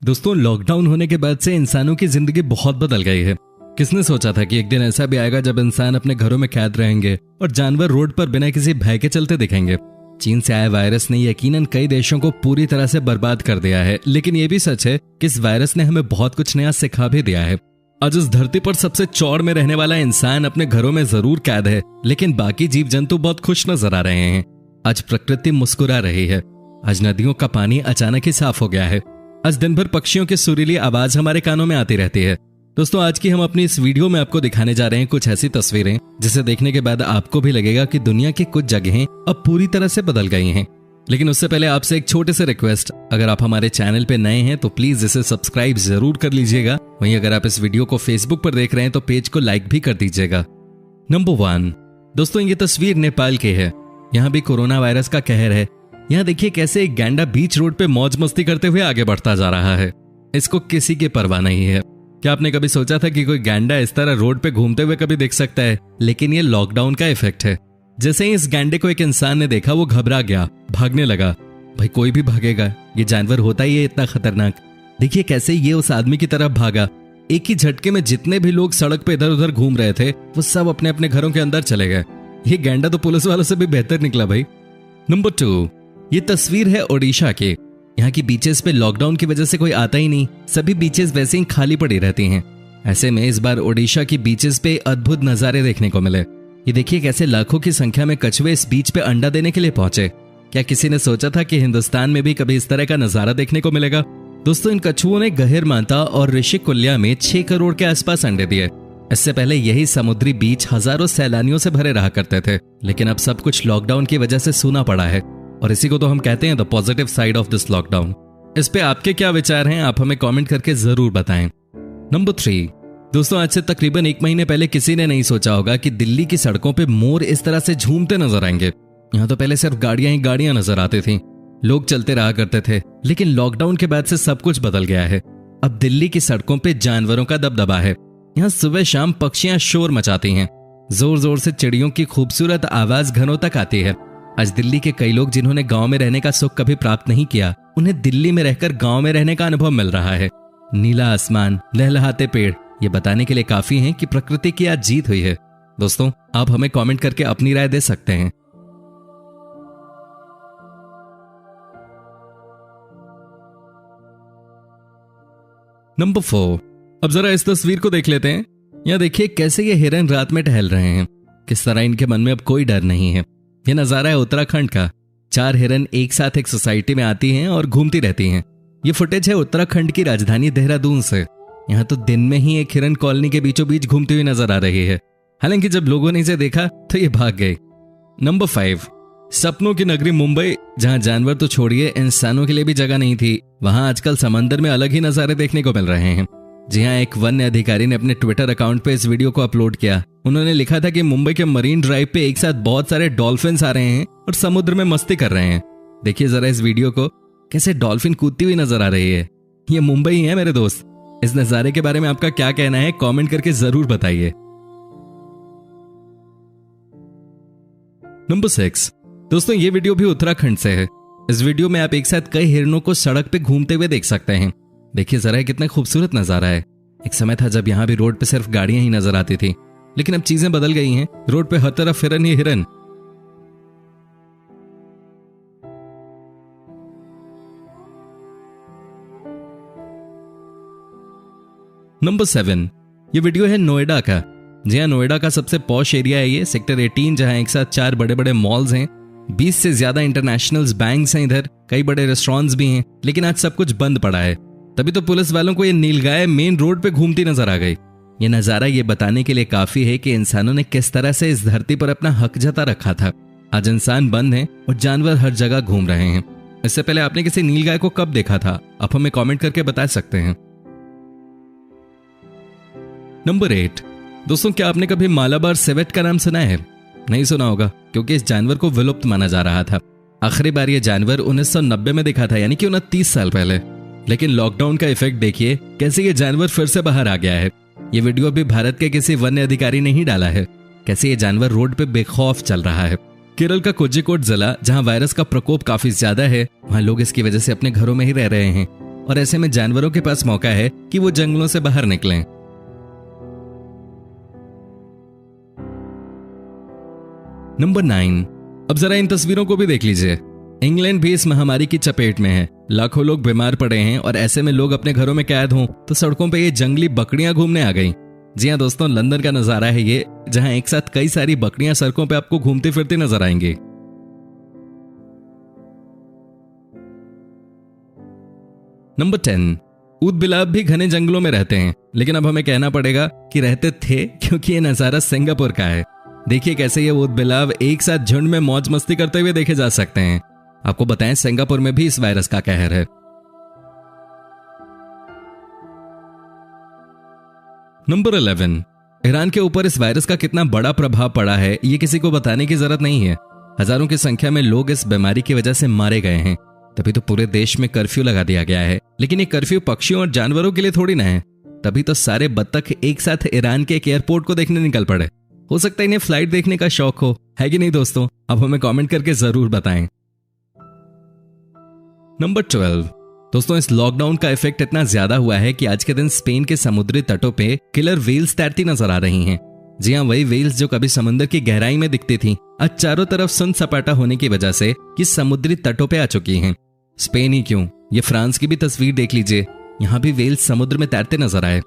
दोस्तों, लॉकडाउन होने के बाद से इंसानों की जिंदगी बहुत बदल गई है। किसने सोचा था कि एक दिन ऐसा भी आएगा जब इंसान अपने घरों में कैद रहेंगे और जानवर रोड पर बिना किसी भय के चलते दिखेंगे। चीन से आए वायरस ने यकीनन कई देशों को पूरी तरह से बर्बाद कर दिया है, लेकिन यह भी सच है कि इस वायरस ने हमें बहुत कुछ नया सिखा भी दिया है। आज इस धरती पर सबसे चौड़ में रहने वाला इंसान अपने घरों में जरूर कैद है, लेकिन बाकी जीव जंतु बहुत खुश नजर आ रहे हैं। आज प्रकृति मुस्कुरा रही है। आज नदियों का पानी अचानक ही साफ हो गया है। आज दिन भर पक्षियों की सुरीली आवाज हमारे कानों में आती रहती है। दोस्तों, आज की हम अपनी इस वीडियो में आपको दिखाने जा रहे हैं कुछ ऐसी तस्वीरें जिसे देखने के बाद आपको भी लगेगा कि दुनिया की कुछ जगहें अब पूरी तरह से बदल गई हैं। लेकिन उससे पहले आपसे एक छोटे से रिक्वेस्ट, अगर आप हमारे चैनल पे नए हैं तो प्लीज इसे सब्सक्राइब जरूर कर लीजिएगा। वहीं अगर आप इस वीडियो को फेसबुक पर देख रहे हैं तो पेज को लाइक भी कर दीजिएगा। नंबर 1, दोस्तों ये तस्वीर नेपाल की है। यहाँ भी कोरोना वायरस का कहर है। यहाँ देखिए कैसे एक गैंडा बीच रोड पे मौज मस्ती करते हुए आगे बढ़ता जा रहा है। इसको किसी की परवाह नहीं है। क्या आपने कभी सोचा था कि कोई गैंडा इस तरह रोड पे घूमते हुए कभी दिख सकता है? लेकिन ये लॉकडाउन का इफेक्ट है। जैसे ही इस गैंडे को एक इंसान ने देखा, वो घबरा गया, भागने लगा। भाई कोई भी भागेगा, ये जानवर होता ही है इतना खतरनाक। देखिए कैसे ये उस आदमी की तरफ भागा। एक ही झटके में जितने भी लोग सड़क पे इधर उधर घूम रहे थे वो सब अपने अपने घरों के अंदर चले गए। ये गैंडा तो पुलिस वालों से भी बेहतर निकला भाई। नंबर 2, ये तस्वीर है ओडिशा की। यहाँ की बीचेस पे लॉकडाउन की वजह से कोई आता ही नहीं। सभी बीचेस वैसे ही खाली पड़ी रहती हैं। ऐसे में इस बार ओडिशा की बीचेस पे अद्भुत नजारे देखने को मिले। ये देखिए कैसे लाखों की संख्या में कछुए इस बीच पे अंडा देने के लिए पहुंचे। क्या किसी ने सोचा था कि हिंदुस्तान में भी कभी इस तरह का नजारा देखने को मिलेगा? दोस्तों, इन कछुओं ने गहिरमाता और ऋषिकुल्या में 6 करोड़ के आसपास अंडे दिए। इससे पहले यही समुद्री बीच हजारों सैलानियों से भरे रहा करते थे, लेकिन अब सब कुछ लॉकडाउन की वजह से सूना पड़ा है। और इसी को तो हम कहते हैं the positive side of this lockdown. इस पे आपके क्या विचार हैं? आप हमें कमेंट करके जरूर बताएं। नंबर 3, दोस्तों आज से तकरीबन 1 महीने पहले किसी ने नहीं सोचा होगा कि दिल्ली की सड़कों पे मोर इस तरह से झूमते नजर आएंगे। यहाँ तो पहले सिर्फ गाड़ियां ही गाड़ियां नजर आती थीं। लोग चलते रहा करते थे, लेकिन लॉकडाउन के बाद से सब कुछ बदल गया है। अब दिल्ली की सड़कों पे जानवरों का दबदबा है। यहाँ सुबह शाम पक्षियां शोर मचाती हैं। जोर जोर से चिड़ियों की खूबसूरत आवाज घरों तक आती है। आज दिल्ली के कई लोग जिन्होंने गांव में रहने का सुख कभी प्राप्त नहीं किया, उन्हें दिल्ली में रहकर गांव में रहने का अनुभव मिल रहा है। नीला आसमान, लहलहाते पेड़, ये बताने के लिए काफी हैं कि प्रकृति की आज जीत हुई है। दोस्तों, आप हमें कमेंट करके अपनी राय दे सकते हैं। नंबर 4, अब जरा इस तस्वीर को देख लेते हैं। यहाँ देखिए कैसे ये हिरन रात में टहल रहे हैं। किस तरह इनके मन में अब कोई डर नहीं है। यह नजारा है उत्तराखंड का। 4 हिरन एक साथ एक सोसाइटी में आती हैं और घूमती रहती हैं। ये फुटेज है उत्तराखंड की राजधानी देहरादून से। यहाँ तो दिन में ही एक हिरन कॉलोनी के बीचों बीच घूमती हुई नजर आ रही है। हालांकि जब लोगों ने इसे देखा तो ये भाग गए। नंबर 5, सपनों की नगरी मुंबई, जहां जानवर तो छोड़िए इंसानों के लिए भी जगह नहीं थी, वहां आजकल समंदर में अलग ही नजारे देखने को मिल रहे हैं। जी हाँ, एक वन्य अधिकारी ने अपने ट्विटर अकाउंट पे इस वीडियो को अपलोड किया। उन्होंने लिखा था कि मुंबई के मरीन ड्राइव पे एक साथ बहुत सारे डॉल्फिन्स आ रहे हैं और समुद्र में मस्ती कर रहे हैं। देखिए जरा इस वीडियो को, कैसे डॉल्फिन कूदती हुई नजर आ रही है। ये मुंबई ही है मेरे दोस्त। इस नजारे के बारे में आपका क्या कहना है? कमेंट करके जरूर बताइए। नंबर 6, दोस्तों ये वीडियो भी उत्तराखंड से है। इस वीडियो में आप एक साथ कई हिरणों को सड़क पे घूमते हुए देख सकते हैं। देखिए जरा कितना खूबसूरत नजारा है। एक समय था जब यहाँ भी रोड पे सिर्फ गाड़ियां ही नजर आती थी, लेकिन अब चीजें बदल गई हैं। रोड पे हर तरफ हिरन ही हिरन। नंबर 7, ये वीडियो है नोएडा का। जी हाँ, नोएडा का सबसे पॉश एरिया है ये, सेक्टर 18, जहां एक साथ 4 बड़े बड़े मॉल्स हैं। 20 से ज्यादा इंटरनेशनल बैंक्स हैं इधर, कई बड़े रेस्टोरेंट्स भी हैं, लेकिन आज सब कुछ बंद पड़ा है। तभी तो पुलिस वालों को ये नीलगाय मेन रोड पे घूमती नजर आ गई। ये नजारा ये बताने के लिए काफी है कि इंसानों ने किस तरह से इस धरती पर अपना हक जता रखा था। आज इंसान बंद हैं और जानवर हर जगह घूम रहे हैं। इससे पहले आपने किसी नीलगाय को कब देखा था? आप हमें कमेंट करके बता सकते हैं। नंबर 8, दोस्तों क्या आपने कभी मालाबार सेवेट का नाम सुना है? नहीं सुना होगा, क्योंकि इस जानवर को विलुप्त माना जा रहा था। आखिरी बार यह जानवर 1990 में दिखा था, यानी कि 29 साल पहले। लेकिन लॉकडाउन का इफेक्ट देखिए कैसे ये जानवर फिर से बाहर आ गया है। ये वीडियो भी भारत के किसी वन्य अधिकारी ने ही डाला है। कैसे ये जानवर रोड पे बेखौफ चल रहा है। केरल का कोझिकोड जिला, जहां वायरस का प्रकोप काफी ज्यादा है, वहां लोग इसकी वजह से अपने घरों में ही रह रहे हैं। और ऐसे में जानवरों के पास मौका है कि वो जंगलों से बाहर निकलें। नंबर 9, अब जरा इन तस्वीरों को भी देख लीजिए। इंग्लैंड भी इस महामारी की चपेट में है। लाखों लोग बीमार पड़े हैं और ऐसे में लोग अपने घरों में कैद हों तो सड़कों पे ये जंगली बकरियां घूमने आ गईं। जी हां दोस्तों, लंदन का नजारा है ये, जहां एक साथ कई सारी बकरियां सड़कों पे आपको घूमती फिरती नजर आएंगी। नंबर 10, ऊदबिलाव भी घने जंगलों में रहते हैं, लेकिन अब हमें कहना पड़ेगा कि रहते थे, क्योंकि ये नजारा सिंगापुर का है। देखिए कैसे ये ऊदबिलाव एक साथ झुंड में मौज मस्ती करते हुए देखे जा सकते हैं। आपको बताएं, सिंगापुर में भी इस वायरस का कहर है। नंबर 11, ईरान के ऊपर इस वायरस का कितना बड़ा प्रभाव पड़ा है ये किसी को बताने की जरूरत नहीं है। हजारों की संख्या में लोग इस बीमारी की वजह से मारे गए हैं। तभी तो पूरे देश में कर्फ्यू लगा दिया गया है। लेकिन ये कर्फ्यू पक्षियों और जानवरों के लिए थोड़ी ना है। तभी तो सारे बत्तख एक साथ ईरान के एक एयरपोर्ट को देखने निकल पड़े। हो सकता है इन्हें फ्लाइट देखने का शौक हो, है कि नहीं दोस्तों? अब हमें कमेंट करके जरूर बताएं। नंबर 12, दोस्तों इस लॉकडाउन का इफेक्ट इतना ज्यादा हुआ है कि आज के दिन स्पेन के समुद्री तटों पे किलर व्हेल्स तैरती नजर आ रही हैं। जी हां, वही व्हेल्स जो कभी समुद्र की गहराई में दिखती थी, आज चारों तरफ सुन सपाटा होने की वजह से ये समुद्री तटों पे आ चुकी हैं। स्पेन ही क्यों, ये फ्रांस की भी तस्वीर देख लीजिए, यहां भी व्हेल्स समुद्र में तैरते नजर आए।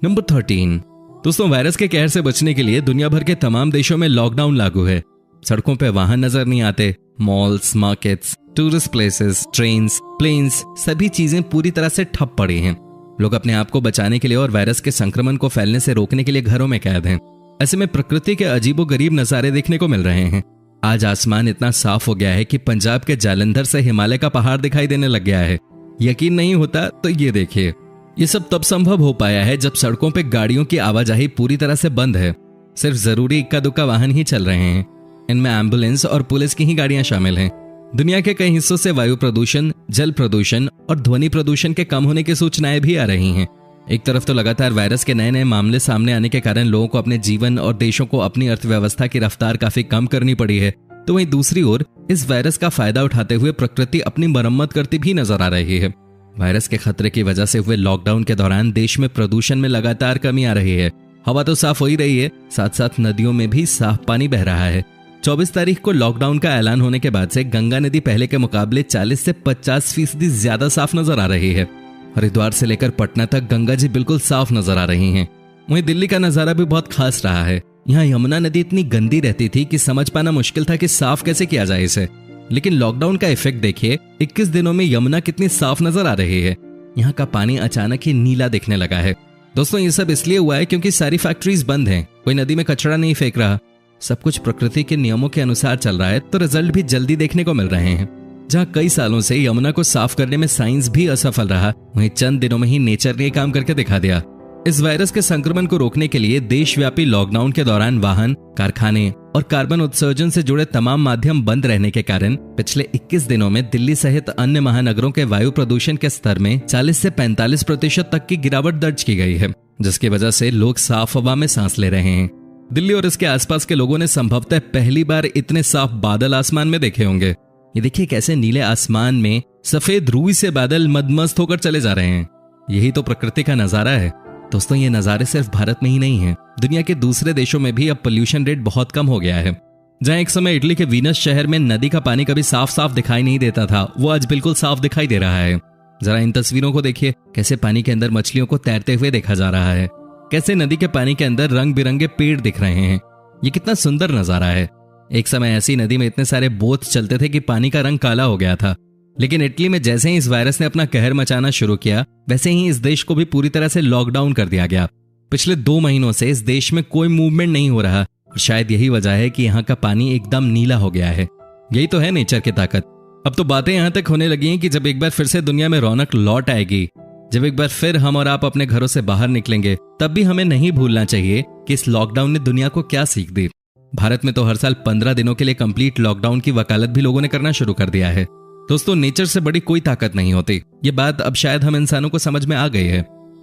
नंबर 13, दोस्तों वायरस के कहर से बचने के लिए दुनिया भर के तमाम देशों में लॉकडाउन लागू है। सड़कों पे वाहन नजर नहीं आते। Malls, markets, tourist places, trains, planes, सभी चीजें पूरी तरह से ठप पड़ी हैं। लोग अपने आप को बचाने के लिए और वायरस के संक्रमण को फैलने से रोकने के लिए घरों में कैद हैं। ऐसे में प्रकृति के अजीबोगरीब नजारे देखने को मिल रहे हैं। आज आसमान इतना साफ हो गया है कि पंजाब के जालंधर से हिमालय का पहाड़ दिखाई देने लग गया है। यकीन नहीं होता तो ये देखिए। ये सब तब संभव हो पाया है जब सड़कों पे गाड़ियों की आवाजाही पूरी तरह से बंद है। सिर्फ जरूरी इक्का दुक्का वाहन ही चल रहे हैं। इनमें एम्बुलेंस और पुलिस की ही गाड़ियां शामिल हैं। दुनिया के कई हिस्सों से वायु प्रदूषण, जल प्रदूषण और ध्वनि प्रदूषण के कम होने की सूचनाएं भी आ रही हैं। एक तरफ तो लगातार वायरस के नए नए मामले सामने आने के कारण लोगों को अपने जीवन और देशों को अपनी अर्थव्यवस्था की रफ्तार काफी कम करनी पड़ी है, तो वहीं दूसरी ओर इस वायरस का फायदा उठाते हुए प्रकृति अपनी मरम्मत करती भी नजर आ रही है। वायरस के खतरे की वजह से हुए लॉकडाउन के दौरान देश में प्रदूषण में लगातार कमी आ रही है। हवा तो साफ हो ही रही है, साथ साथ नदियों में भी साफ पानी बह रहा है। 24 तारीख को लॉकडाउन का ऐलान होने के बाद से गंगा नदी पहले के मुकाबले 40 से 50% ज्यादा साफ नजर आ रही है। हरिद्वार से लेकर पटना तक गंगा जी बिल्कुल साफ नजर आ रही हैं। वहीं दिल्ली का नजारा भी बहुत खास रहा है। यहाँ यमुना नदी इतनी गंदी रहती थी कि समझ पाना मुश्किल था कि साफ कैसे किया जाए इसे। लेकिन लॉकडाउन का इफेक्ट देखिए, 21 दिनों में यमुना कितनी साफ नजर आ रही है। यहाँ का पानी अचानक ही नीला दिखने लगा है। दोस्तों ये सब इसलिए हुआ है क्योंकि सारी फैक्ट्रीज बंद हैं, कोई नदी में कचरा नहीं फेंक रहा, सब कुछ प्रकृति के नियमों के अनुसार चल रहा है, तो रिजल्ट भी जल्दी देखने को मिल रहे हैं। जहाँ कई सालों से यमुना को साफ करने में साइंस भी असफल रहा, वहीं चंद दिनों में ही नेचर ने काम करके दिखा दिया। इस वायरस के संक्रमण को रोकने के लिए देशव्यापी लॉकडाउन के दौरान वाहन, कारखाने और कार्बन उत्सर्जन से जुड़े तमाम माध्यम बंद रहने के कारण पिछले 21 दिनों में दिल्ली सहित अन्य महानगरों के वायु प्रदूषण के स्तर में 40 से 45% तक की गिरावट दर्ज की गई है, जिसकी वजह से लोग साफ हवा में सांस ले रहे हैं। दिल्ली और इसके आसपास के लोगों ने संभवतः पहली बार इतने साफ बादल आसमान में देखे होंगे। ये देखिए कैसे नीले आसमान में सफेद रूई से बादल मदमस्त होकर चले जा रहे हैं। यही तो प्रकृति का नजारा है। दोस्तों ये नज़ारे सिर्फ भारत में ही नहीं हैं, दुनिया के दूसरे देशों में भी अब पोल्यूशन रेट बहुत कम हो गया है। जहां एक समय इटली के वीनस शहर में नदी का पानी कभी साफ साफ दिखाई नहीं देता था, वो आज बिल्कुल साफ दिखाई दे रहा है। जरा इन तस्वीरों को देखिए, कैसे पानी के अंदर मछलियों को तैरते हुए देखा जा रहा है, कैसे नदी के पानी के अंदर रंग बिरंगे पेड़ दिख रहे हैं। ये कितना सुंदर नजारा है। एक समय ऐसी नदी में इतने सारे बोट चलते थे कि पानी का रंग काला हो गया था। लेकिन इटली में जैसे ही इस वायरस ने अपना कहर मचाना शुरू किया, वैसे ही इस देश को भी पूरी तरह से लॉकडाउन कर दिया गया। पिछले 2 महीनों से इस देश में कोई मूवमेंट नहीं हो रहा और शायद यही वजह है कि यहाँ का पानी एकदम नीला हो गया है। यही तो है नेचर की ताकत। अब तो बातें यहाँ तक होने लगी हैं कि जब एक बार फिर से दुनिया में रौनक लौट आएगी, जब एक बार फिर हम और आप अपने घरों से बाहर निकलेंगे, तब भी हमें नहीं भूलना चाहिए कि इस लॉकडाउन ने दुनिया को क्या सीख दी। भारत में तो हर साल 15 दिनों के लिए कंप्लीट लॉकडाउन की वकालत भी लोगों ने करना शुरू कर दिया है। दोस्तों नेचर से बड़ी कोई ताकत नहीं होती, ये बात अब शायद हम इंसानों को समझ में आ गई है।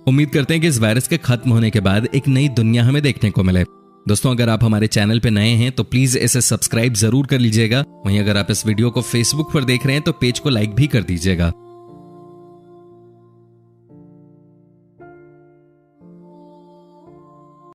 उम्मीद करते हैं कि इस वायरस के खत्म होने के बाद एक नई दुनिया हमें देखने को मिले। दोस्तों, अगर आप हमारे चैनल पे नए हैं तो प्लीज इसे सब्सक्राइब जरूर कर लीजिएगा। वहीं अगर आप इस वीडियो को फेसबुक पर देख रहे हैं तो पेज को लाइक भी कर दीजिएगा।